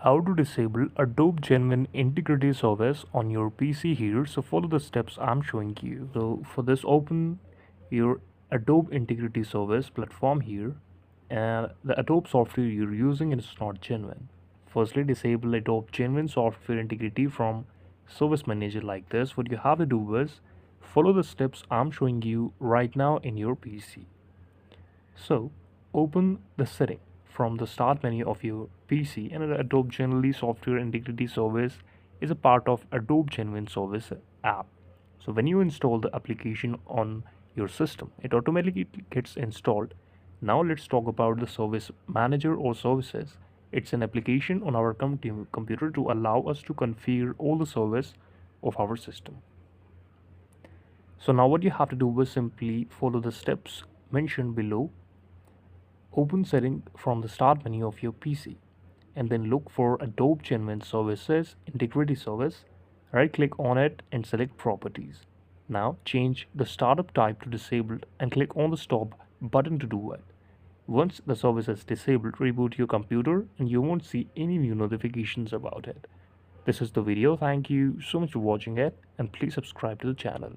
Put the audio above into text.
How to disable Adobe Genuine Integrity Service on your PC here. So follow the steps I'm showing you. So for this, open your Adobe Integrity Service platform here, and the Adobe software you're using is not genuine. Firstly, disable Adobe Genuine Software Integrity from Service Manager like this. What you have to do is follow the steps I'm showing you right now in your PC. So open the setting from the start menu of your PC, and Adobe Generally Software Integrity Service is a part of Adobe Genuine Service app. So when you install the application on your system, it automatically gets installed. Now let's talk about the service manager or services. It's an application on our computer to allow us to configure all the service of our system. So now what you have to do is simply follow the steps mentioned below. Open setting from the start menu of your PC and then look for Adobe Genuine Services Integrity Service. Right click on it and select Properties. Now change the startup type to disabled and click on the stop button to do it. Once the service is disabled, reboot your computer and you won't see any new notifications about it. This is the video. Thank you so much for watching it, and please subscribe to the channel.